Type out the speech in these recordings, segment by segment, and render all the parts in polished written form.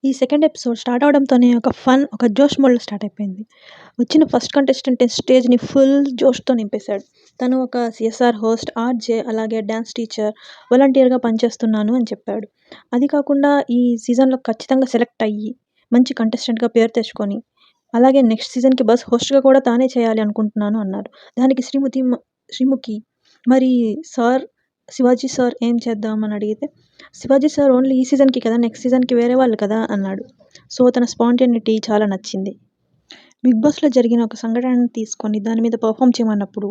ఈ second episode start అవ్వడంతోనే ఒక జోష్ మోడ్‌లో స్టార్ట్ అయిపోయింది. వచ్చిన ఫస్ట్ కంటెస్టెంట్ స్టేజ్‌ని ఫుల్ జోష్‌తో నింపేశాడు. తను ఒక సీఎస్ఆర్ హోస్ట్, ఆర్‌జే అలాగే డాన్స్ టీచర్, వాలంటీర్‌గా పనిచేస్తున్నాను అని చెప్పాడు. అది కాకుండా ఈ సీజన్‌లో ఖచ్చితంగా సెలెక్ట్ అయ్యి, మంచి కంటెస్టెంట్‌గా పేరు తెచ్చుకొని, అలాగే నెక్స్ట్ సీజన్‌కి బస్ హోస్ట్‌గా కూడా తానే చేయాలి అనుకుంటున్నాను అన్నారు. దానికి శ్రీముఖి మరి శివాజీ సార్ ఏం చేద్దాం అని అడిగితే, శివాజీ సార్ ఓన్లీ ఈ సీజన్‌కి కదా! నెక్స్ట్ సీజన్‌కి వేరే వాళ్ళు కదా! అన్నాడు. సో, తన స్పాంటేనిటీ చాలా నచ్చింది. బిగ్ బాస్‌లో జరిగిన ఒక సంఘటనని తీసుకొని దాని మీద పెర్ఫార్మ్ చేయమన్నప్పుడు,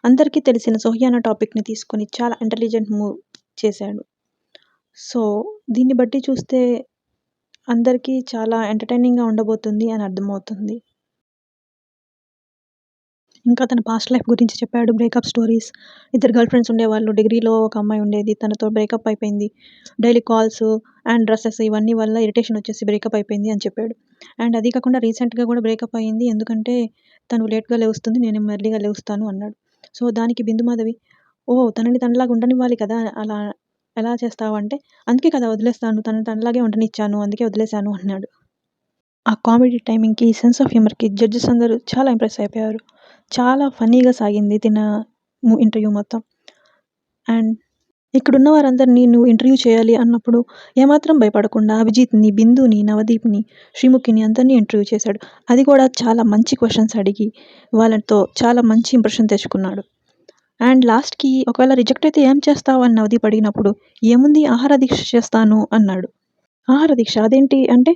అందరికీ తెలిసిన 'సోహి' అన్న టాపిక్‌ని తీసుకొని చాలా ఇంటెలిజెంట్ మూవ్ చేశాడు. సో, దీన్ని బట్టి చూస్తే అందరికీ చాలా ఎంటర్‌టైనింగ్‌గా ఉండబోతుంది అని అర్థమవుతుంది. ఇంకా తన పాస్ట్ లైఫ్ గురించి చెప్పాడు. Breakup stories. ఇద్దరు గర్ల్ ఫ్రెండ్స్ ఉండేవాళ్ళు. డిగ్రీలో ఒక అమ్మాయి ఉండేది. తనతో బ్రేకప్ అయిపోయింది. డైలీ కాల్స్ అండ్ డ్రెసెస్ ఇవన్నీ వల్ల ఇరిటేషన్ వచ్చేసి బ్రేకప్ అయిపోయింది అని చెప్పాడు. అండ్ అది కాకుండా రీసెంట్‌గా కూడా బ్రేకప్ అయింది. ఎందుకంటే తను లేట్‌గా లేస్తుంది. నేనేమో ఎర్లీగా లేస్తాను అన్నాడు. సో, దానికి బిందు మాధవి, ఓహ్! తనని తనలాగా ఉండనివ్వాలి కదా! అలా ఎలా చేస్తావు అంటే, అందుకే కదా వదిలేస్తాను. తనని తనలాగే ఉండనిచ్చాను. అందుకే వదిలేసాను అన్నాడు. ఆ కామెడీ టైమింగ్‌కి, సెన్స్ ఆఫ్ హ్యూమర్‌కి జడ్జెస్ అందరూ చాలా ఇంప్రెస్ అయిపోయారు. చాలా ఫన్నీగా సాగింది ఇంటర్వ్యూ మొత్తం. అండ్ ఇక్కడున్న వారందరిని నువ్వు ఇంటర్వ్యూ చేయాలి అన్నప్పుడు ఏమాత్రం భయపడకుండా అభిజిత్‌ని, బిందుని, నవదీప్‌ని, శ్రీముఖిని అందరినీ ఇంటర్వ్యూ చేశాడు. అది కూడా చాలా మంచి క్వెషన్స్ అడిగి వాళ్ళతో చాలా మంచి ఇంప్రెషన్ తెచ్చుకున్నాడు. అండ్ లాస్ట్‌కి ఒకవేళ రిజెక్ట్ అయితే ఏం చేస్తావు అని నవదీప్ అడిగినప్పుడు, ఏముంది ఆహార దీక్ష చేస్తాను అన్నాడు. ఆహార దీక్ష అదేంటి అంటే,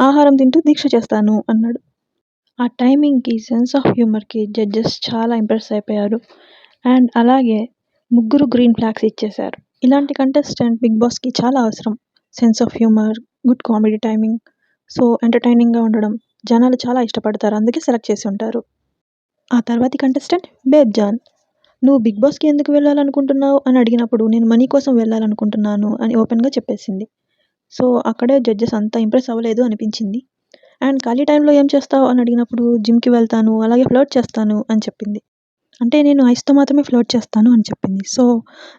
ఆహారం తింటూ దీక్ష చేస్తాను అన్నాడు. ఆ టైమింగ్‌కి, సెన్స్ ఆఫ్ హ్యూమర్‌కి జడ్జెస్ చాలా ఇంప్రెస్ అయిపోయారు. అండ్ అలాగే ముగ్గురు గ్రీన్ ఫ్లాగ్స్ ఇచ్చేశారు. ఇలాంటి కంటెస్టెంట్ బిగ్ బాస్‌కి చాలా అవసరం. Sense of humour, good comedy timing, so ఎంటర్‌టైనింగ్‌గా ఉండడం జనాలు చాలా ఇష్టపడతారు. అందుకే సెలెక్ట్ చేసి ఉంటారు. ఆ తర్వాతి కంటెస్టెంట్ బేబ్ జాన్. నువ్వు బిగ్ బాస్‌కి ఎందుకు వెళ్ళాలనుకుంటున్నావు అని అడిగినప్పుడు, నేను మనీ కోసం వెళ్ళాలనుకుంటున్నాను అని ఓపెన్‌గా చెప్పేసింది. సో, అక్కడే జడ్జెస్ అంత ఇంప్రెస్ అవ్వలేదు అనిపించింది. అండ్ ఖాళీ టైంలో ఏం చేస్తావు అని అడిగినప్పుడు, జిమ్‌కి వెళ్తాను, అలాగే ఫ్లర్ట్ చేస్తాను అని చెప్పింది. అంటే నేను ఐస్‌తో మాత్రమే ఫ్లర్ట్ చేస్తాను అని చెప్పింది. సో,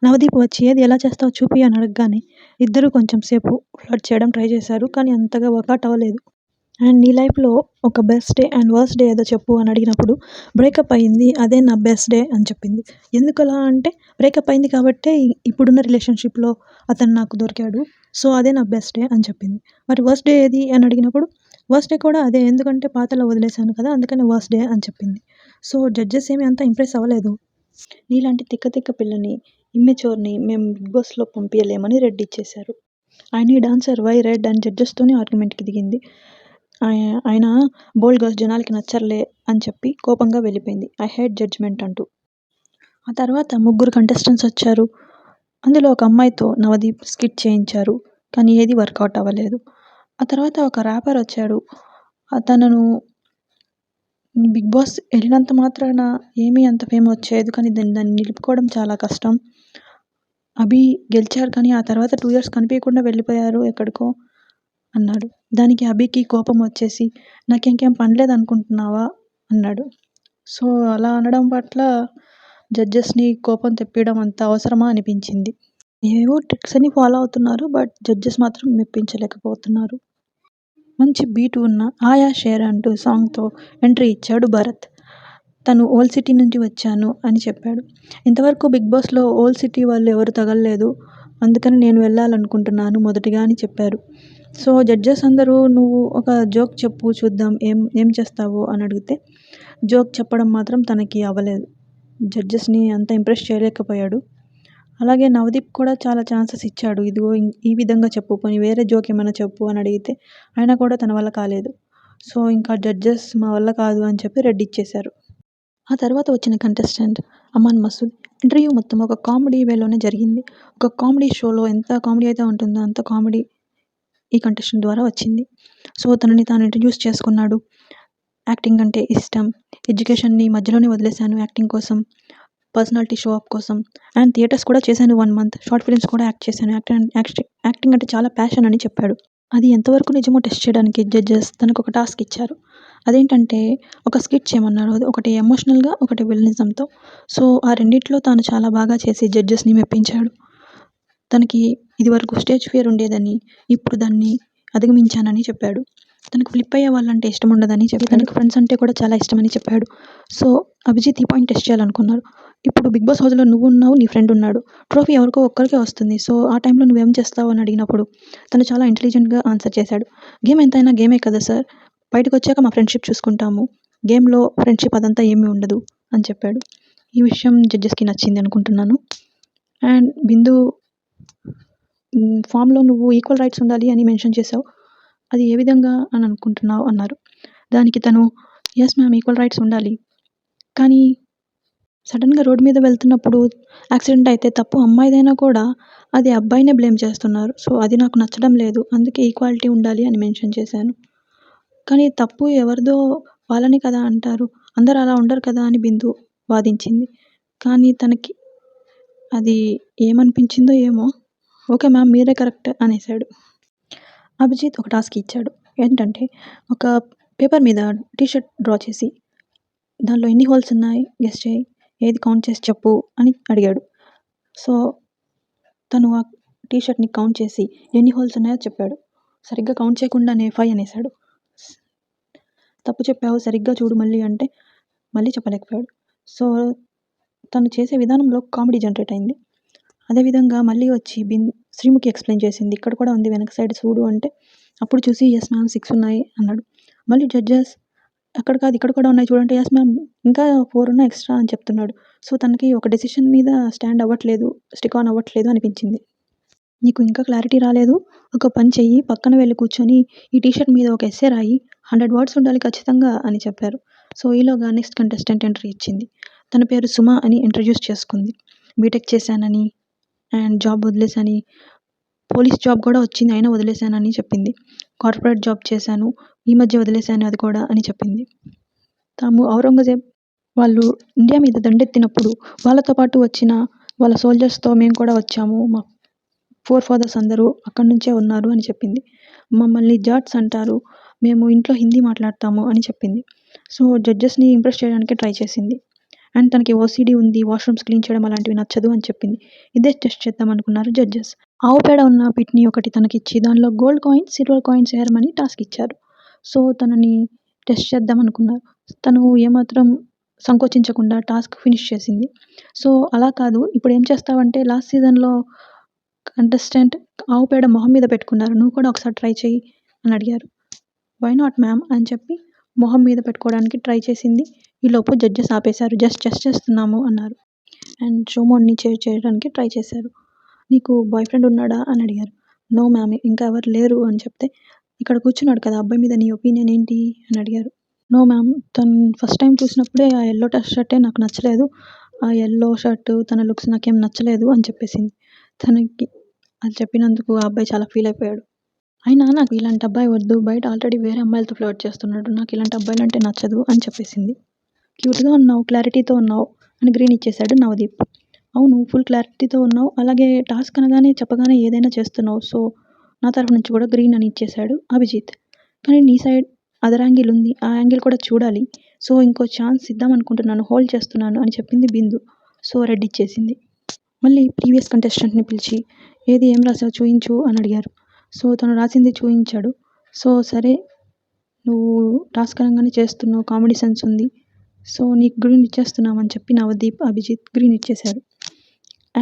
నవదీప్ వచ్చి ఏది ఎలా చేస్తావో చూపి అని అడగగానే ఇద్దరు కొంచెం సేపు ఫ్లర్ట్ చేయడం ట్రై చేశారు. కానీ అంతగా వర్కౌట్ అవ్వలేదు. అండ్ నీ లైఫ్‌లో ఒక best day and worst day ఏదో చెప్పు అని అడిగినప్పుడు, బ్రేకప్ అయింది. అదే నా బెస్ట్ డే అని చెప్పింది. ఎందుకలా అంటే, బ్రేకప్ అయింది కాబట్టే ఇప్పుడున్న రిలేషన్‌షిప్‌లో అతను నాకు దొరికాడు. సో, అదే నా బెస్ట్ డే అని చెప్పింది. మరి వర్స్ట్ డే ఏది అని అడిగినప్పుడు, వర్స్ట్ డే కూడా అదే. ఎందుకంటే పాతలో వదిలేసాను కదా! అందుకని వర్స్ట్ డే అని చెప్పింది. సో, జడ్జెస్ ఏమి అంత ఇంప్రెస్ అవ్వలేదు. నీలాంటి తిక్క తిక్క పిల్లని, ఇమ్మెచ్యూర్‌ని మేము బిగ్ బాస్‌లో పంపియలేమని రెడ్ ఇచ్చేశారు. I need answer why red అని జడ్జెస్‌తోనే ఆర్గ్యుమెంట్‌కి దిగింది. ఆయన బోల్డ్ గర్ల్స్ జనాలకి నచ్చరులే అని చెప్పి కోపంగా వెళ్ళిపోయింది. ఐ హేట్ జడ్జ్‌మెంట్ అంటూ. ఆ తర్వాత ముగ్గురు కంటెస్టెంట్స్ వచ్చారు. అందులో ఒక అమ్మాయితో నవదీప్ స్కిట్ చేయించారు. కానీ ఏది వర్కౌట్ అవ్వలేదు. ఆ తర్వాత ఒక ర్యాపర్ వచ్చాడు. తనను బిగ్ బాస్ ఎళ్ళినంత మాత్రాన ఏమీ అంత ఫేమ్ వచ్చేది కానీ దాన్ని నిలుపుకోవడం చాలా కష్టం. అభి గెలిచారు కానీ ఆ తర్వాత 2 ఇయర్స్ కనిపియకుండా వెళ్ళిపోయారు ఎక్కడికో అన్నాడు. దానికి అభికి కోపం వచ్చేసి, నాకింకేం పనిలేదనుకుంటున్నావా అన్నాడు. సో, అలా అనడం పట్ల జడ్జెస్‌ని కోపం తెప్పియడం అంత అవసరమా అనిపించింది. ఏవేవో ట్రిక్స్ అన్ని ఫాలో అవుతున్నారు. బట్ జడ్జెస్ మాత్రం మెప్పించలేకపోతున్నారు. మంచి బీట్ ఉన్న 'ఆయా షేర్' అంటూ సాంగ్‌తో ఎంట్రీ ఇచ్చాడు భరత్. తను ఓల్డ్ సిటీ నుంచి వచ్చాను అని చెప్పాడు. ఇంతవరకు బిగ్ బాస్‌లో ఓల్డ్ సిటీ వాళ్ళు ఎవరు తగలలేదు. అందుకని నేను వెళ్ళాలనుకుంటున్నాను మొదటిగా అని చెప్పారు. సో, జడ్జెస్ అందరూ నువ్వు ఒక జోక్ చెప్పు చూద్దాం ఏం చేస్తావో అని అడిగితే, జోక్ చెప్పడం మాత్రం తనకి అవ్వలేదు. జడ్జెస్‌ని అంత ఇంప్రెస్ చేయలేకపోయాడు. అలాగే నవదీప్ కూడా చాలా ఛాన్సెస్ ఇచ్చాడు. ఇదిగో ఈ విధంగా చెప్పు, పోనీ వేరే జోక్ ఏమైనా చెప్పు అని అడిగితే, అయినా కూడా తన వల్ల కాలేదు. సో, ఇంకా జడ్జెస్ మా వల్ల కాదు అని చెప్పి రెడ్ ఇచ్చేశారు. ఆ తర్వాత వచ్చిన కంటెస్టెంట్ అమాన్ మసూద్. ఇంటర్వ్యూ మొత్తం ఒక కామెడీ వేలోనే జరిగింది. ఒక కామెడీ షోలో ఎంత కామెడీ అయితే ఉంటుందో అంత కామెడీ ఈ కంటెస్టెంట్ ద్వారా వచ్చింది. సో, తనని తాను ఇంట్రడ్యూస్ చేసుకున్నాడు. యాక్టింగ్ అంటే ఇష్టం. ఎడ్యుకేషన్‌ని మధ్యలోనే వదిలేశాను యాక్టింగ్ కోసం. పర్సనాలిటీ షో ఆఫ్ కోసం. అండ్ థియేటర్స్ కూడా చేశాను 1 మంత్. షార్ట్ ఫిల్మ్స్ కూడా యాక్ట్ చేశాను. యాక్టింగ్ అంటే చాలా ప్యాషన్ అని చెప్పాడు. అది ఎంతవరకు నిజమో టెస్ట్ చేయడానికి జడ్జెస్ తనకొక టాస్క్ ఇచ్చారు. అదేంటంటే ఒక స్కిట్ చేయమన్నారు. ఒకటి ఎమోషనల్‌గా, ఒకటి విలనిజంతో. సో, ఆ రెండిట్లో తాను చాలా బాగా చేసి జడ్జెస్‌ని మెప్పించాడు. తనకి ఇదివరకు స్టేజ్ ఫియర్ ఉండేదని, ఇప్పుడు దాన్ని అధిగమించానని చెప్పాడు. తనకు ఫ్లిప్ అయ్యే వాళ్ళంటే ఇష్టం ఉండదని చెప్పి తనకు ఫ్రెండ్స్ అంటే కూడా చాలా ఇష్టమని చెప్పాడు. సో అభిజిత్ ఈ పాయింట్ టెస్ట్ చేయాలనుకున్నారు. ఇప్పుడు బిగ్ బాస్ హౌస్లో నువ్వు ఉన్నావు, నీ ఫ్రెండ్ ఉన్నాడు, ట్రోఫీ ఎవరికో ఒక్కరికే వస్తుంది. సో ఆ టైంలో నువ్వేం చేస్తావు అని అడిగినప్పుడు తను చాలా ఇంటెలిజెంట్గా ఆన్సర్ చేశాడు. గేమ్ ఎంతైనా గేమే కదా సార్, బయటకు వచ్చాక మా ఫ్రెండ్షిప్ చూసుకుంటాము, గేమ్లో ఫ్రెండ్షిప్ అదంతా ఏమీ ఉండదు అని చెప్పాడు. ఈ విషయం జడ్జెస్కి నచ్చింది అనుకుంటున్నాను. అండ్ బిందు ఫామ్లో నువ్వు ఈక్వల్ రైట్స్ ఉండాలి అని మెన్షన్ చేసావు, అది ఏ విధంగా అని అనుకుంటున్నావు అన్నారు. దానికి తను ఎస్ మ్యామ్ ఈక్వల్ రైట్స్ ఉండాలి, కానీ సడన్గా రోడ్డు మీద వెళ్తున్నప్పుడు యాక్సిడెంట్ అయితే తప్పు అమ్మాయిదైనా కూడా అది అబ్బాయినే బ్లేమ్ చేస్తున్నారు. సో అది నాకు నచ్చడం లేదు, అందుకే ఈక్వాలిటీ ఉండాలి అని మెన్షన్ చేశాను. కానీ తప్పు ఎవరిదో వాళ్ళని కదా అంటారు, అందరూ అలా ఉండరు కదా అని బిందు వాదించింది. కానీ తనకి అది ఏమనిపించిందో ఏమో, ఓకే మ్యామ్ మీరే కరెక్ట్ అనేసాడు. అభిజిత్ ఒక టాస్క్ ఇచ్చాడు. ఏంటంటే ఒక పేపర్ మీద టీషర్ట్ డ్రా చేసి దానిలో ఎన్ని హోల్స్ ఉన్నాయి గెస్ చేయి, ఏది కౌంట్ చేసి చెప్పు అని అడిగాడు. సో తను ఆ టీషర్ట్ని కౌంట్ చేసి ఎన్ని హోల్స్ ఉన్నాయో చెప్పాడు. సరిగ్గా కౌంట్ చేయకుండానే 5 అనేసాడు. తప్పు చెప్పావు, సరిగ్గా చూడు మళ్ళీ అంటే మళ్ళీ చెప్పలేకపోయాడు. సో తను చేసే విధానంలో కామెడీ జనరేట్ అయింది. అదేవిధంగా మళ్ళీ వచ్చి శ్రీముఖి ఎక్స్ప్లెయిన్ చేసింది, ఇక్కడ కూడా ఉంది వెనక సైడ్ చూడు అంటే అప్పుడు చూసి ఎస్ మ్యామ్ 6 ఉన్నాయి అన్నాడు. మళ్ళీ జడ్జెస్ అక్కడ కాదు ఇక్కడ కూడా ఉన్నాయి చూడంటే ఎస్ మ్యామ్ ఇంకా 4 ఉన్నాయి ఎక్స్ట్రా అని చెప్తున్నాడు. సో తనకి ఒక డెసిషన్ మీద స్టాండ్ అవ్వట్లేదు, స్టిక్ ఆన్ అవ్వట్లేదు అనిపించింది. నీకు ఇంకా క్లారిటీ రాలేదు, ఒక పని చెయ్యి, పక్కన వెళ్ళి కూర్చొని ఈ టీషర్ట్ మీద ఒక ఎస్సే రాయి, 100 వర్డ్స్ ఉండాలి ఖచ్చితంగా అని చెప్పారు. సో ఈలోగా నెక్స్ట్ కంటెస్టెంట్ ఎంట్రీ ఇచ్చింది. తన పేరు సుమ అని ఇంట్రడ్యూస్ చేసుకుంది. బీటెక్ చేశానని అండ్ జాబ్ వదిలేశాని, పోలీస్ జాబ్ కూడా వచ్చింది అయినా వదిలేశానని చెప్పింది. కార్పొరేట్ జాబ్ చేశాను, ఈ మధ్య వదిలేశాను అది కూడా అని చెప్పింది. తాము ఔరంగజేబ్ వాళ్ళు ఇండియా మీద దండెత్తినప్పుడు వాళ్ళతో పాటు వచ్చిన వాళ్ళ సోల్జర్స్తో మేము కూడా వచ్చాము, మా ఫోర్ ఫాదర్స్ అందరూ అక్కడి నుంచే ఉన్నారు అని చెప్పింది. మమ్మల్ని జాట్స్ అంటారు, మేము ఇంట్లో హిందీ మాట్లాడతాము అని చెప్పింది. సో జడ్జెస్ని ఇంప్రెస్ చేయడానికి ట్రై చేసింది. అండ్ తనకి ఓసీడీ ఉంది, వాష్రూమ్స్ క్లీన్ చేయడం అలాంటివి నచ్చదు అని చెప్పింది. ఇదే టెస్ట్ చేద్దాం అనుకున్నారు జడ్జెస్. ఆవు పేడ ఉన్న పిట్ని ఒకటి తనకిచ్చి దానిలో గోల్డ్ కాయిన్స్, సిల్వర్ కాయిన్స్ వేయమని టాస్క్ ఇచ్చారు. సో తనని టెస్ట్ చేద్దాం అనుకున్నారు. తను ఏమాత్రం సంకోచించకుండా టాస్క్ ఫినిష్ చేసింది. సో అలా కాదు, ఇప్పుడు ఏం చేస్తావంటే లాస్ట్ సీజన్లో కంటెస్టెంట్ ఆవు పేడ మొహం మీద పెట్టుకున్నారు, నువ్వు కూడా ఒకసారి ట్రై చేయి అని అడిగారు. వై నాట్ మ్యామ్ అని చెప్పి మొహం మీద పెట్టుకోవడానికి ట్రై చేసింది. ఈలోపు జడ్జెస్ ఆపేశారు. జస్ట్ టెస్ట్ చేస్తున్నాము అన్నారు. అండ్ షో మోడ్ని చేంజ్ చేయడానికి ట్రై చేశారు. నీకు బాయ్ ఫ్రెండ్ ఉన్నాడా అని అడిగారు. నో మ్యామ్ ఇంకా ఎవరు లేరు అని చెప్తే, ఇక్కడ కూర్చున్నాడు కదా అబ్బాయి మీద నీ ఒపీనియన్ ఏంటి అని అడిగారు. నో మ్యామ్ తను ఫస్ట్ టైం చూసినప్పుడే ఆ ఎల్లో షర్టే నాకు నచ్చలేదు, ఆ ఎల్లో షర్ట్ తన లుక్స్ నాకేం నచ్చలేదు అని చెప్పేసింది. తనకి అది చెప్పినందుకు ఆ అబ్బాయి చాలా ఫీల్ అయిపోయాడు. అయినా నాకు ఇలాంటి అబ్బాయి వద్దు, బయట ఆల్రెడీ వేరే అమ్మాయిలతో ఫ్లర్ట్ చేస్తున్నాడు, నాకు ఇలాంటి అబ్బాయిలు అంటే నచ్చదు అని చెప్పేసింది. క్యూట్గా ఉన్నావు, క్లారిటీతో ఉన్నావు అని గ్రీన్ ఇచ్చేశాడు నవదీప్. అవును ఫుల్ క్లారిటీతో ఉన్నావు, అలాగే టాస్క్ అనగానే చెప్పగానే ఏదైనా చేస్తున్నావు, సో నా తరఫు నుంచి కూడా గ్రీన్ అని ఇచ్చేశాడు అభిజిత్. కానీ నీ సైడ్ అదర్ యాంగిల్ ఉంది, ఆ యాంగిల్ కూడా చూడాలి, సో ఇంకో ఛాన్స్ ఇద్దాం అనుకుంటున్నాను, హోల్డ్ చేస్తున్నాను అని చెప్పింది బిందు. సో రెడ్ ఇచ్చేసింది. మళ్ళీ ప్రీవియస్ కంటెస్టెంట్ని పిలిచి ఏది ఏం రాసావు చూయించు అని అడిగారు. సో తను రాసింది చూయించాడు. సో సరే నువ్వు టాస్క్ అనగానే చేస్తున్నావు, కామెడీ సెన్స్ ఉంది, సో నీకు గ్రీన్ ఇచ్చేస్తున్నామని చెప్పి నవదీప్, అభిజిత్ గ్రీన్ ఇచ్చేశారు.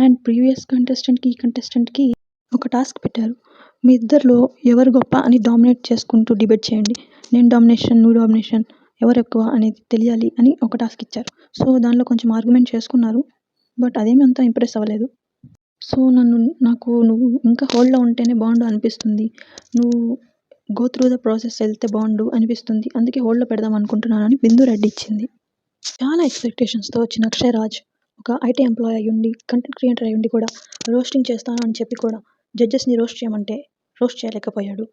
అండ్ ప్రీవియస్ కంటెస్టెంట్కి ఈ కంటెస్టెంట్కి ఒక టాస్క్ పెట్టారు. మీ ఇద్దరిలో ఎవరు గొప్ప అని డామినేట్ చేసుకుంటూ డిబేట్ చేయండి, నేను డామినేషన్ నువ్వు డామినేషన్, ఎవరు ఎక్కువ అనేది తెలియాలి అని ఒక టాస్క్ ఇచ్చారు. సో దానిలో కొంచెం ఆర్గ్యుమెంట్ చేసుకున్నారు, బట్ అదేమీ అంత ఇంప్రెస్ అవ్వలేదు. సో నాకు నువ్వు ఇంకా హోల్డ్లో ఉంటేనే బాగుండు అనిపిస్తుంది, నువ్వు గో త్రూ ద ప్రాసెస్ వెళ్తే బాగుండు అనిపిస్తుంది, అందుకే హోల్డ్లో పెడదాం అనుకుంటున్నాను అని బిందు రెడ్ ఇచ్చింది. చాలా ఎక్స్పెక్టేషన్స్తో వచ్చిన అక్షయ్ రాజ్ ఒక ఐటీ ఎంప్లాయ్ అయ్యుండి, కంటెంట్ క్రియేటర్ అయ్యుండి కూడా రోస్టింగ్ చేస్తాను అని చెప్పి కూడా జడ్జెస్ని రోస్ట్ చేయమంటే రోస్ట్ చేయలేకపోయాడు.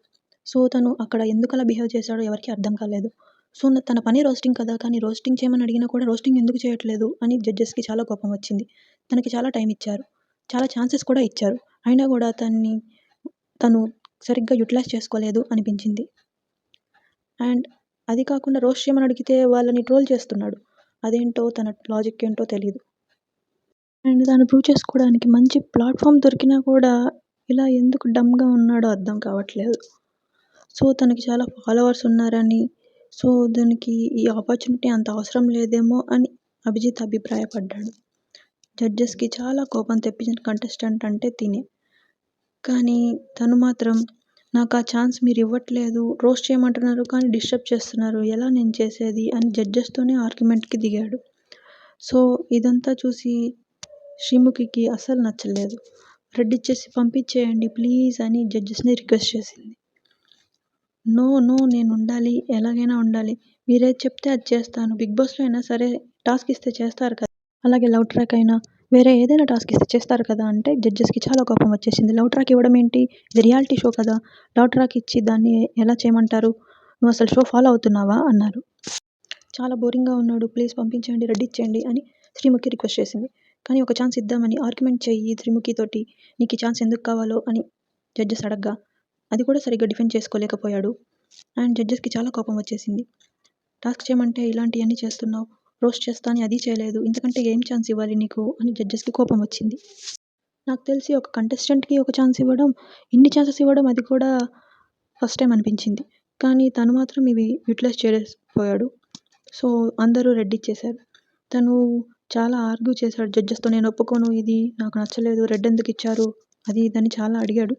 సో తను అక్కడ ఎందుకు అలా బిహేవ్ చేశాడో ఎవరికి అర్థం కాలేదు. సో తన పని రోస్టింగ్ కదా, కానీ రోస్టింగ్ చేయమని అడిగినా కూడా రోస్టింగ్ ఎందుకు చేయట్లేదు అని జడ్జెస్కి చాలా కోపం వచ్చింది. తనకి చాలా టైం ఇచ్చారు, చాలా ఛాన్సెస్ కూడా ఇచ్చారు, అయినా కూడా తను సరిగ్గా యూటిలైజ్ చేసుకోలేదు అనిపించింది. అండ్ అది కాకుండా రోస్ట్ చేయమని అడిగితే వాళ్ళని ట్రోల్ చేస్తున్నాడు, అదేంటో తన లాజిక్ ఏంటో తెలియదు. అండ్ దాన్ని ప్రూవ్ చేసుకోవడానికి మంచి ప్లాట్ఫామ్ దొరికినా కూడా ఇలా ఎందుకు డమ్గా ఉన్నాడో అర్థం కావట్లేదు. సో తనకి చాలా ఫాలోవర్స్ ఉన్నారని, సో దానికి ఈ ఆపర్చునిటీ అంత అవసరం లేదేమో అని అభిజిత్ అభిప్రాయపడ్డాడు. జడ్జెస్కి చాలా కోపం తెప్పించిన కంటెస్టెంట్ అంటే తినే. కానీ తను మాత్రం నాకు ఆ ఛాన్స్ మీరు ఇవ్వట్లేదు, రోస్ట్ చేయమంటున్నారు కానీ డిస్టర్బ్ చేస్తున్నారు, ఎలా నేను చేసేది అని జడ్జెస్తోనే ఆర్గ్యుమెంట్కి దిగాడు. సో ఇదంతా చూసి శ్రీముఖికి అస్సలు నచ్చలేదు. రెడ్ ఇచ్చేసి పంపించేయండి ప్లీజ్ అని జడ్జెస్ని రిక్వెస్ట్ చేసింది. నో నో నేను ఉండాలి, ఎలాగైనా ఉండాలి, మీరేది చెప్తే అది చేస్తాను, బిగ్ బాస్లో అయినా సరే టాస్క్ ఇస్తే చేస్తారు కదా, అలాగే లవ్ ట్రాక్ అయినా వేరే ఏదైనా టాస్క్ ఇస్తే చేస్తారు కదా అంటే జడ్జెస్కి చాలా కోపం వచ్చేసింది. లవ్ ట్రాక్ ఇవ్వడం ఏంటి, ఇది రియాలిటీ షో కదా, లవ్ ట్రాక్ ఇచ్చి దాన్ని ఎలా చేయమంటారు, నువ్వు అసలు షో ఫాలో అవుతున్నావా అన్నారు. చాలా బోరింగ్గా ఉన్నాడు, ప్లీజ్ పంపించండి, రెడీ ఇచ్చేయండి అని శ్రీముఖి రిక్వెస్ట్ చేసింది. కానీ ఒక ఛాన్స్ ఇద్దామని ఆర్గ్యుమెంట్ చెయ్యి శ్రీముఖితోటి, నీకు ఈ ఛాన్స్ ఎందుకు కావాలో అని జడ్జెస్ అడగ్గా అది కూడా సరిగ్గా డిఫెండ్ చేసుకోలేకపోయాడు. అండ్ జడ్జెస్కి చాలా కోపం వచ్చేసింది. టాస్క్ చేయమంటే ఇలాంటివన్నీ చేస్తున్నావు, రోస్ట్ చేస్తా అని అది చేయలేదు, ఇంతకంటే ఏం ఛాన్స్ ఇవ్వాలి నీకు అని జడ్జెస్కి కోపం వచ్చింది. నాకు తెలిసి ఒక కంటెస్టెంట్కి ఒక ఛాన్స్ ఇవ్వడం, ఇన్ని ఛాన్సెస్ ఇవ్వడం అది కూడా ఫస్ట్ టైం అనిపించింది. కానీ తను మాత్రం ఇవి యూటిలైజ్ చేయలేకపోయాడు. సో అందరూ రెడ్ ఇచ్చేశారు. తను చాలా ఆర్గ్యూ చేశాడు జడ్జెస్తో, నేను ఒప్పుకోను, ఇది నాకు నచ్చలేదు, రెడ్ ఎందుకు ఇచ్చారు అది ఇదని చాలా అడిగాడు.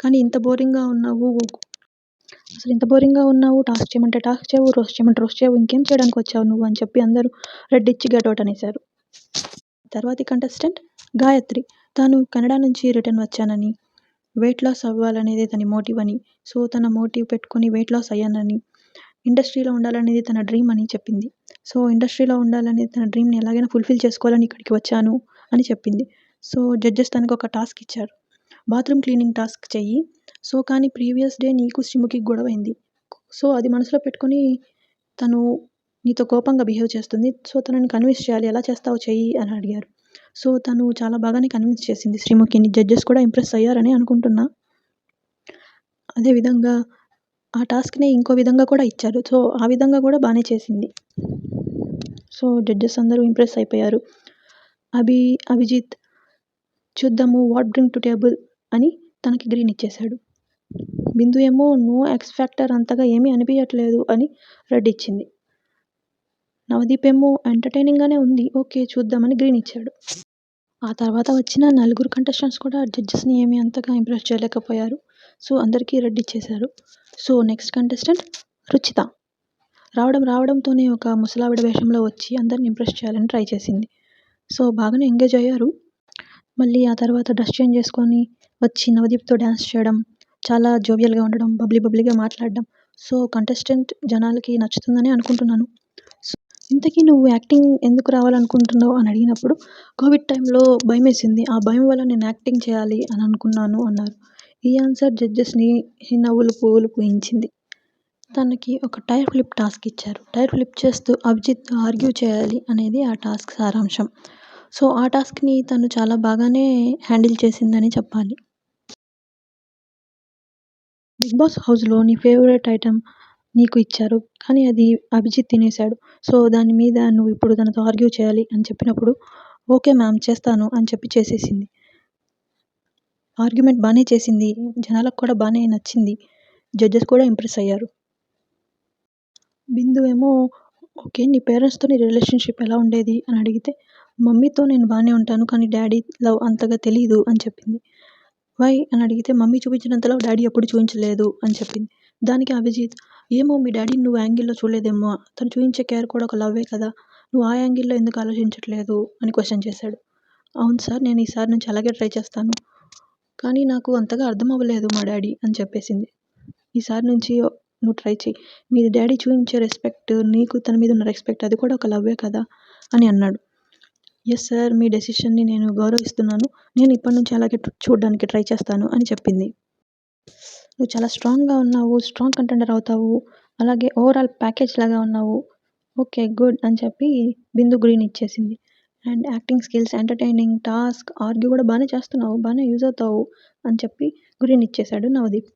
కానీ ఇంత బోరింగ్గా ఉన్నావు, టాస్క్ చేయమంటే టాస్క్ చేయవు, రోస్ట్ చేయమంటే రోస్ట్ చేయవు, ఇంకేం చేయడానికి వచ్చావు నువ్వు అని చెప్పి అందరూ రెడ్ ఇచ్చి గెట్అవుట్ అనేశారు. తర్వాతి కంటెస్టెంట్ గాయత్రి. తాను కెనడా నుంచి రిటర్న్ వచ్చానని, వెయిట్ లాస్ అవ్వాలనేది తన మోటివ్ అని, సో తన మోటివ్ పెట్టుకొని వెయిట్ లాస్ అయ్యానని, ఇండస్ట్రీలో ఉండాలనేది తన డ్రీమ్ అని చెప్పింది. సో ఇండస్ట్రీలో ఉండాలనేది తన డ్రీమ్ని ఎలాగైనా ఫుల్ఫిల్ చేసుకోవాలని ఇక్కడికి వచ్చాను అని చెప్పింది. సో జడ్జెస్ తనకు ఒక టాస్క్ ఇచ్చారు, బాత్రూమ్ క్లీనింగ్ టాస్క్ చెయ్యి. సో కానీ ప్రీవియస్ డే నీకు శ్రీముఖికి గొడవైంది, సో అది మనసులో పెట్టుకొని తను నీతో కోపంగా బిహేవ్ చేస్తుంది, సో తనని కన్విన్స్ చేయాలి, ఎలా చేస్తావు చెయ్యి అని అడిగారు. సో తను చాలా బాగానే కన్విన్స్ చేసింది శ్రీముఖిని. జడ్జెస్ కూడా ఇంప్రెస్ అయ్యారని అనుకుంటున్నా. అదేవిధంగా ఆ టాస్క్ని ఇంకో విధంగా కూడా ఇచ్చారు, సో ఆ విధంగా కూడా బాగానే చేసింది. సో జడ్జెస్ అందరూ ఇంప్రెస్ అయిపోయారు. అభిజిత్ చూద్దాము వాట్ బ్రింగ్ టు టేబుల్ అని తనకి గ్రీన్ ఇచ్చేశాడు. బిందు ఏమో నో ఎక్స్ ఫ్యాక్టర్ అంతగా ఏమీ అనిపించట్లేదు అని రెడ్ ఇచ్చింది. నవదీప్ ఏమో ఎంటర్టైనింగ్గానే ఉంది, ఓకే చూద్దామని గ్రీన్ ఇచ్చాడు. ఆ తర్వాత వచ్చిన 4 కంటెస్టెంట్స్ కూడా జడ్జెస్ని ఏమీ అంతగా ఇంప్రెస్ చేయలేకపోయారు. సో అందరికీ రెడ్ ఇచ్చేశారు. So next contestant Ruchitha. రావడంతోనే ఒక ముసలావిడ వేషంలో వచ్చి అందరిని ఇంప్రెస్ చేయాలని ట్రై చేసింది. సో బాగానే ఎంగేజ్ అయ్యారు. మళ్ళీ ఆ తర్వాత డ్రెస్ చేంజ్ చేసుకొని వచ్చి నవదీప్తో డ్యాన్స్ చేయడం, చాలా జోవియల్గా ఉండడం, బబ్లీగా మాట్లాడడం, సో కంటెస్టెంట్ జనాలకి నచ్చుతుందని అనుకుంటున్నాను. సో ఇంతకీ నువ్వు యాక్టింగ్ ఎందుకు రావాలనుకుంటున్నావు అని అడిగినప్పుడు కోవిడ్ టైంలో భయం వేసింది, ఆ భయం వల్ల నేను యాక్టింగ్ చేయాలి అని అనుకున్నాను అన్నారు. ఈ ఆన్సర్ జడ్జెస్ని నవ్వులు పువ్వులు పూయించింది. తనకి ఒక టైర్ ఫ్లిప్ టాస్క్ ఇచ్చారు. టైర్ ఫ్లిప్ చేస్తూ అభిజిత్ ఆర్గ్యూ చేయాలి అనేది ఆ టాస్క్ సారాంశం. సో ఆ టాస్క్ని తను చాలా బాగానే హ్యాండిల్ చేసిందని చెప్పాలి. బిగ్ బాస్ హౌస్లో నీ ఫేవరెట్ ఐటమ్ నీకు ఇచ్చారు, కానీ అది అభిజిత్ తినేశాడు. సో దాని మీద నువ్వు ఇప్పుడు తనతో ఆర్గ్యూ చేయాలి అని చెప్పినప్పుడు ఓకే మ్యామ్ చేస్తాను అని చెప్పి చేసేసింది. ఆర్గ్యుమెంట్ బాగానే చేసింది, జనాలకు కూడా బాగానే నచ్చింది, జడ్జెస్ కూడా ఇంప్రెస్ అయ్యారు. బిందు ఏమో ఓకే నీ పేరెంట్స్తో నీ రిలేషన్షిప్ ఎలా ఉండేది అని అడిగితే మమ్మీతో నేను బాగానే ఉంటాను, కానీ డాడీ లవ్ అంతగా తెలీదు అని చెప్పింది. వై అని అడిగితే మమ్మీ చూపించినంతలో డాడీ ఎప్పుడు చూపించలేదు అని చెప్పింది. దానికి అభిజిత్ ఏమో మీ డాడీని నువ్వు యాంగిల్లో చూడలేదేమో, తను చూపించే కేర్ కూడా ఒక లవ్వే కదా, నువ్వు ఆ యాంగిల్లో ఎందుకు ఆలోచించట్లేదు అని క్వశ్చన్ చేశాడు. అవును సార్, నేను ఈసారి నుంచి అలాగే ట్రై చేస్తాను, కానీ నాకు అంతగా అర్థం అవ్వలేదు మా డాడీ అని చెప్పేసింది. ఈసారి నుంచి నువ్వు ట్రై చెయ్యి, మీ డాడీ చూపించే రెస్పెక్ట్, నీకు తన మీద ఉన్న రెస్పెక్ట్ అది కూడా ఒక లవ్వే కదా అని అన్నాడు. ఎస్ సార్, మీ డెసిషన్ని నేను గౌరవిస్తున్నాను, నేను ఇప్పటి నుంచి అలాగే చూడడానికి ట్రై చేస్తాను అని చెప్పింది. నువ్వు చాలా స్ట్రాంగ్గా ఉన్నావు, స్ట్రాంగ్ కంటెండర్ అవుతావు, అలాగే ఓవరాల్ ప్యాకేజ్ లాగా ఉన్నావు, ఓకే గుడ్ అని చెప్పి బిందు గ్రీన్ ఇచ్చేసింది. And acting skills, entertaining, task, argue కూడా బాగానే చేస్తున్నావు, బాగానే యూజ్ అవుతావు అని చెప్పి గ్రీన్ ఇచ్చేశాడు నవదీప్.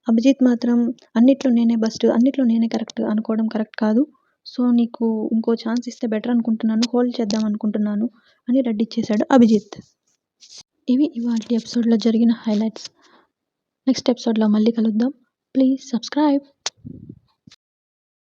అభిజిత్ మాత్రం అన్నిట్లో నేనే బెస్ట్, అన్నిట్లో నేనే కరెక్ట్ అనుకోవడం కరెక్ట్ కాదు, సో నీకు ఇంకో ఛాన్స్ ఇస్తే బెటర్ అనుకుంటున్నాను, హోల్డ్ చేద్దాం అనుకుంటున్నాను అని రెడ్ ఇచ్చేశాడు అభిజిత్. ఇవి ఇవాళ ఎపిసోడ్లో జరిగిన హైలైట్స్. నెక్స్ట్ ఎపిసోడ్లో మళ్ళీ కలుద్దాం. Please subscribe.